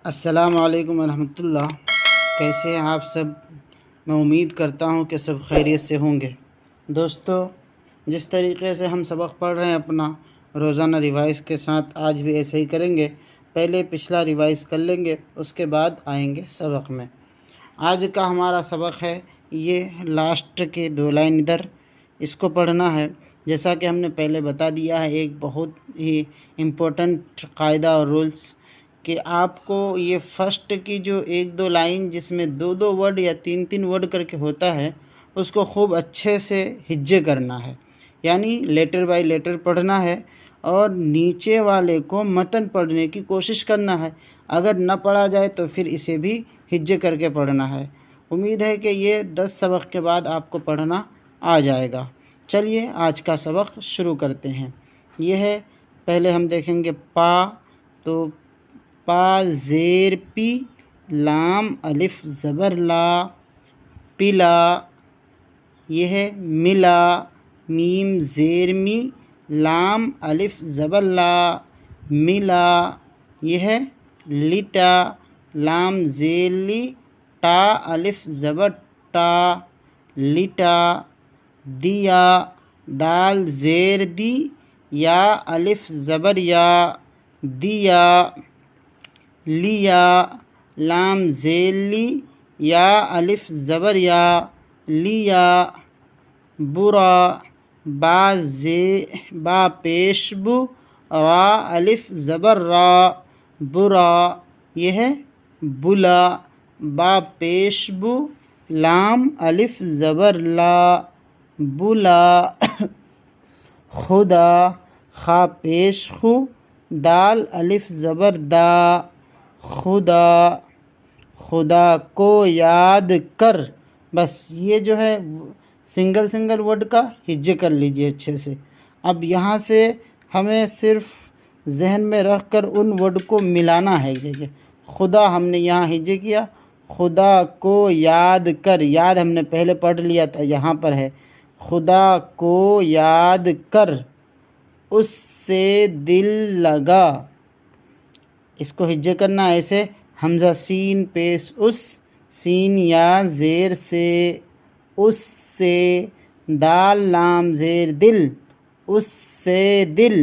السلام علیکم ورحمۃ اللہ۔ کیسے ہیں آپ سب؟ میں امید کرتا ہوں کہ سب خیریت سے ہوں گے۔ دوستو، جس طریقے سے ہم سبق پڑھ رہے ہیں اپنا روزانہ ریوائز کے ساتھ، آج بھی ایسے ہی کریں گے۔ پہلے پچھلا ریوائز کر لیں گے، اس کے بعد آئیں گے سبق میں۔ آج کا ہمارا سبق ہے یہ لاسٹ کے 2 لائن ادھر، اس کو پڑھنا ہے۔ جیسا کہ ہم نے پہلے بتا دیا ہے، ایک بہت ہی امپورٹنٹ قاعدہ اور رولز کہ آپ کو یہ فرسٹ کی جو 1-2 لائن جس میں 2 ورڈ یا 3 ورڈ کر کے ہوتا ہے، اس کو خوب اچھے سے ہجے کرنا ہے، یعنی لیٹر بائی لیٹر پڑھنا ہے، اور نیچے والے کو متن پڑھنے کی کوشش کرنا ہے۔ اگر نہ پڑھا جائے تو پھر اسے بھی ہجے کر کے پڑھنا ہے۔ امید ہے کہ یہ 10 سبق کے بعد آپ کو پڑھنا آ جائے گا۔ چلیے آج کا سبق شروع کرتے ہیں۔ یہ ہے، پہلے ہم دیکھیں گے پا، تو پا زیر پی، لام الف زبر لا، پلا۔ یہ ہے ملا، میم زیر می، لام الف زبر لا، ملا۔ یہ ہے لٹا، لام زیر لی، ٹا الف زبر ٹا، لٹا۔ دیا، دال زیر دی، یا الف زبر یا، دیا۔ لیا، لام زیر لی، یا الف زبر یا، لیا۔ برا، با پیش بو، را الف زبر را، برا۔ یہ ہے بلا، با پیش بو، لام الف زبر لا، بلا۔ خدا، خا پیش خو، دال الف زبر دا، خدا۔ خدا کو یاد کر، بس یہ جو ہے سنگل ورڈ کا ہجے کر لیجئے اچھے سے۔ اب یہاں سے ہمیں صرف ذہن میں رکھ کر ان ورڈ کو ملانا ہے۔ جیسے خدا ہم نے یہاں ہجے کیا، خدا کو یاد کر، یاد ہم نے پہلے پڑھ لیا تھا، یہاں پر ہے خدا کو یاد کر، اس سے دل لگا۔ اس کو ہجے کرنا ایسے، حمزہ سین پیش اس، سین یا زیر سے، اس سے۔ دال لام زیر دل، اس سے دل،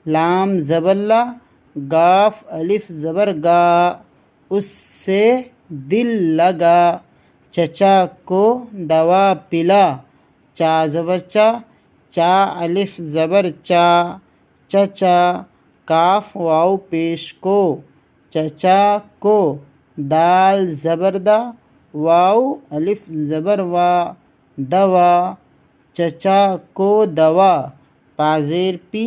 لام زبر لا، گاف الف زبر گا، اس سے دل لگا۔ چچا کو دوا پلا، چا زبر چا، چا الف زبر چا، چچا۔ کاف واو پیش کو، چچا کو، دال زبر دا، واو الف زبر وا، دوا۔ چچا کو دوا، پا زیر پی،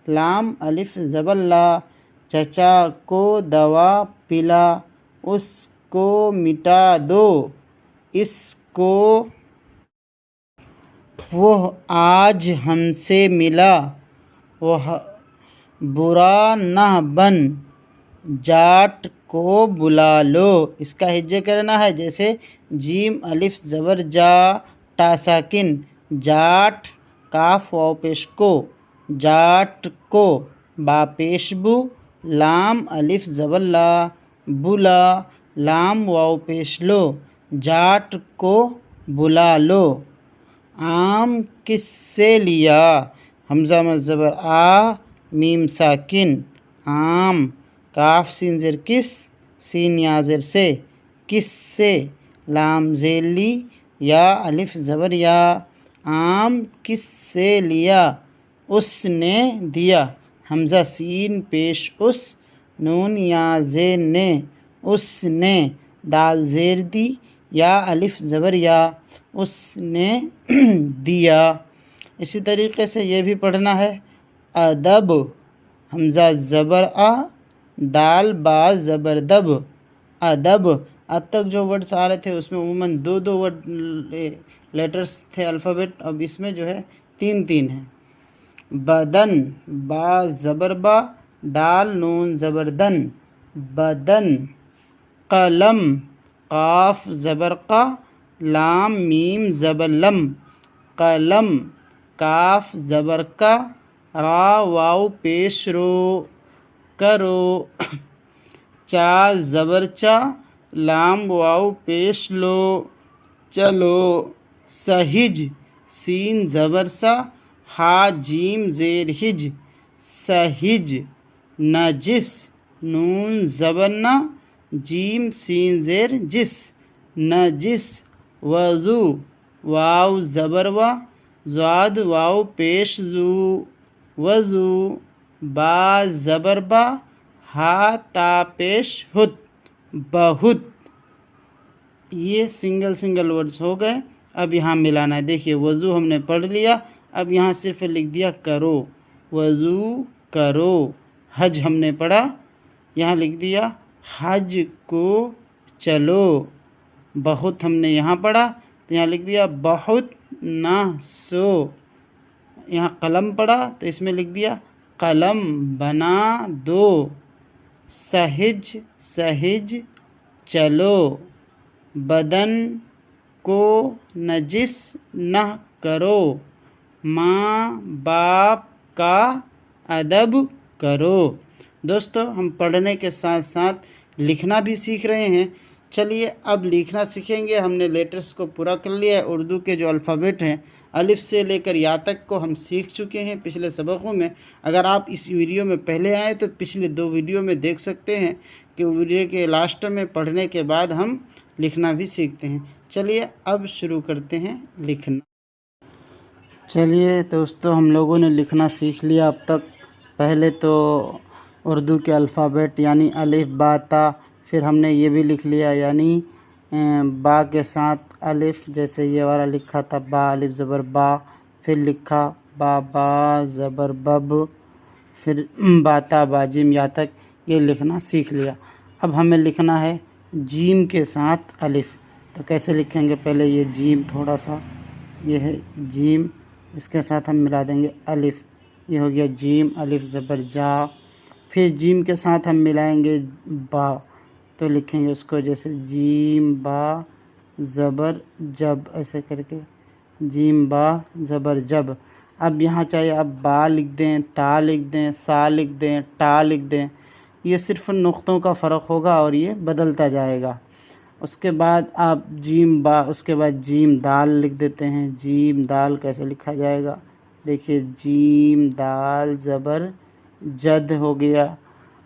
لام الف زبر لا، چچا کو دوا پلا، اس کو مٹا دو، اس کو۔ وہ آج ہم سے ملا، وہ برا نہ بن، جاٹ کو بلا لو۔ اس کا ہجے کرنا ہے، جیسے جیم الف زبر جا، ٹا ساکن، جاٹ، کاف واو پیش کو، جاٹ کو۔ با پیش بو، لام الف زبر لا، بلا، لام واو پیش لو، جاٹ کو بلا لو۔ آم کس سے لیا، حمزہ مد زبر آ، میم ساکن، آم، کاف سین زیر کس، سین یا زیر سے، کس سے، لام زیر لی، یا الف زبر یا، آم کس سے لیا، اس نے دیا، حمزہ سین پیش اس، نون یا زیر نے، اس نے۔ دال زیر دی، یا الف زبر یا، اس نے دیا۔ اسی طریقے سے یہ بھی پڑھنا ہے، ادب، حمزہ زبر آ، دال با زبر دب، ادب۔ اب تک جو ورڈس آ رہے تھے اس میں عموماً 2 ورڈ لیٹرز تھے الفابیٹ، اب اس میں جو ہے 3 ہیں۔ بدن، با زبر با، دال نون زبر دن، بدن۔ قلم، قاف زبر قا، لام میم زبر لم، قلم، کاف زبر کا، را واو پیش رو، کرو۔ چا زبر چا، لام واو پیش لو، چلو، سہج، سین زبر سا، ہا جیم زیر ہج، سہج، نجس، نون زبر نا، جیم سین زیر جس، نجس، وضو، واو زبر وا، زاد واو پیش زو، وضو، با زبر با، ہا تا پیش ہت، بہت۔ یہ سنگل ورڈز ہو گئے۔ اب یہاں ملانا ہے۔ دیکھیے وضو ہم نے پڑھ لیا، اب یہاں صرف لکھ دیا کرو، وضو کرو۔ حج ہم نے پڑھا، یہاں لکھ دیا حج کو چلو۔ بہت ہم نے یہاں پڑھا تو یہاں لکھ دیا بہت نہ سو۔ یہاں قلم پڑھا تو اس میں لکھ دیا قلم بنا دو۔ سہج سہج چلو، بدن کو نجس نہ کرو، ماں باپ کا ادب کرو۔ دوستو ہم پڑھنے کے ساتھ ساتھ لکھنا بھی سیکھ رہے ہیں۔ چلیے اب لکھنا سیکھیں گے۔ ہم نے لیٹرز کو پورا کر لیا ہے۔ اردو کے جو الفابیٹ ہیں الف سے لے کر یا تک کو ہم سیکھ چکے ہیں پچھلے سبقوں میں۔ اگر آپ اس ویڈیو میں پہلے آئے تو پچھلے 2 ویڈیو میں دیکھ سکتے ہیں کہ ویڈیو کے لاسٹ میں پڑھنے کے بعد ہم لکھنا بھی سیکھتے ہیں۔ چلیے اب شروع کرتے ہیں لکھنا۔ چلیے دوستو ہم لوگوں نے لکھنا سیکھ لیا اب تک۔ پہلے تو اردو کے الفابیٹ یعنی الف با تا، پھر ہم نے یہ بھی لکھ لیا یعنی با کے ساتھ الف، جیسے یہ والا لکھا تھا با الف زبر با، پھر لکھا با با زبر بب، پھر با تا با جیم یا تک یہ لکھنا سیکھ لیا۔ اب ہمیں لکھنا ہے جیم کے ساتھ الف۔ تو کیسے لکھیں گے؟ پہلے یہ جیم تھوڑا سا، یہ ہے جیم، اس کے ساتھ ہم ملا دیں گے الف، یہ ہو گیا جیم الف زبر جا۔ پھر جیم کے ساتھ ہم ملائیں گے با، تو لکھیں گے اس کو جیسے جیم با زبر جب، ایسے کر کے جیم با زبر جب۔ اب یہاں چاہیے اب با لکھ دیں، تا لکھ دیں، سا لکھ دیں، ٹا لکھ دیں، یہ صرف نقطوں کا فرق ہوگا اور یہ بدلتا جائے گا۔ اس کے بعد آپ جیم با، اس کے بعد جیم دال لکھ دیتے ہیں۔ جیم دال کیسے لکھا جائے گا؟ دیکھیے جیم دال زبر جد ہو گیا۔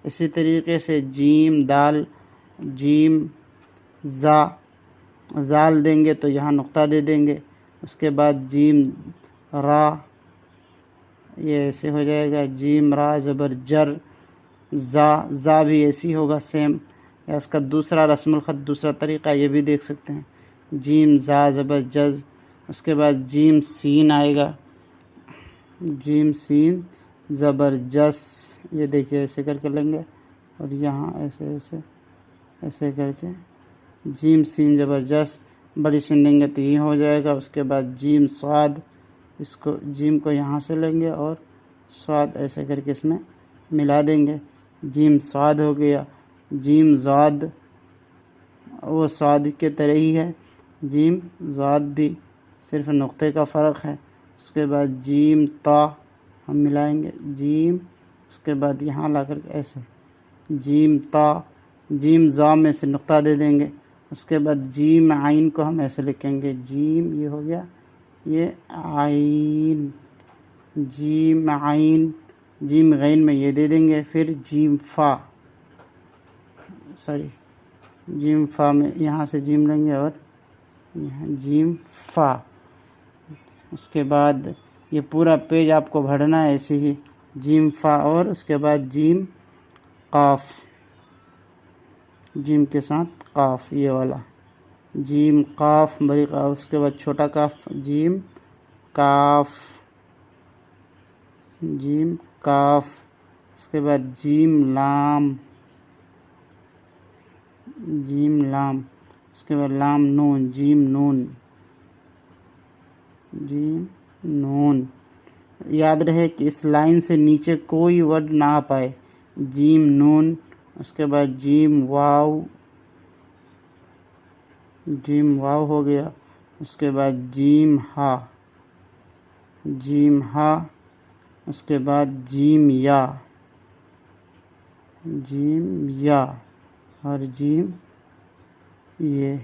اسی طریقے سے جیم دال، جیم زا، زال دیں گے تو یہاں نقطہ دے دیں گے۔ اس کے بعد جیم را، یہ ایسے ہو جائے گا جیم را زبر جر، زا بھی ایسی ہوگا سیم، یا اس کا دوسرا رسم الخط دوسرا طریقہ یہ بھی دیکھ سکتے ہیں، جیم زا زبر جز۔ اس کے بعد جیم سین آئے گا، جیم سین زبر جس، یہ دیکھیے ایسے کر کے لیں گے، اور یہاں ایسے کر کے جیم سین زبر جس، بڑی سین دیں گے تو یہ ہو جائے گا۔ اس کے بعد جیم سواد، اس کو جیم کو یہاں سے لیں گے اور سواد ایسے کر کے اس میں ملا دیں گے، جیم سواد ہو گیا۔ جیم زاد، وہ سواد کے طرح ہی ہے، جیم زاد بھی صرف نقطے کا فرق ہے۔ اس کے بعد جیم تا ہم ملائیں گے، جیم، اس کے بعد یہاں لا کر کے ایسے جیم تا، جیم زا میں سے نقطہ دے دیں گے۔ اس کے بعد جیم عین کو ہم ایسے لکھیں گے، جیم یہ ہو گیا یہ عین، جیم عین، جیم غین میں یہ دے دیں گے۔ پھر جیم فا، جیم فا میں یہاں سے جیم لیں گے اور یہاں جیم فا۔ اس کے بعد یہ پورا پیج آپ کو بھرنا ہے ایسے ہی، جیم فا، اور اس کے بعد جیم قاف، جیم کے ساتھ قاف، یہ والا جیم قاف بڑی قاف، اس کے بعد چھوٹا قاف جیم کاف، جیم کاف۔ اس کے بعد جیم لام، جیم لام، اس کے بعد لام نون، جیم نون، جیم نون۔ یاد رہے کہ اس لائن سے نیچے کوئی ورڈ نہ آ پائے، جیم نون۔ اس کے بعد جیم واو، جیم واو ہو گیا۔ اس کے بعد جیم ہا، جیم ہا۔ اس کے بعد جیم یا، جیم یا۔ اور جیم یہ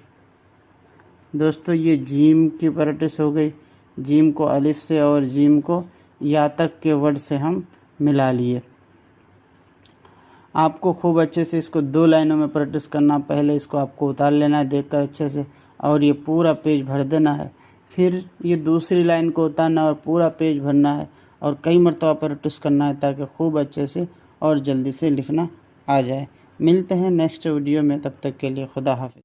دوستو یہ جیم کی پریکٹس ہو گئی. جیم کو الف سے اور جیم کو یا تک کے ورڈ سے ہم ملا لیے. آپ کو خوب اچھے سے اس کو 2 لائنوں میں پریکٹس کرنا. پہلے اس کو آپ کو اتار لینا ہے دیکھ کر اچھے سے اور یہ پورا پیج بھر دینا ہے. پھر یہ دوسری لائن کو اتارنا اور پورا پیج بھرنا ہے اور کئی مرتبہ پریکٹس کرنا ہے تاکہ خوب اچھے سے اور جلدی سے لکھنا آ جائے. ملتے ہیں نیکسٹ ویڈیو میں، تب تک کے لیے خدا حافظ.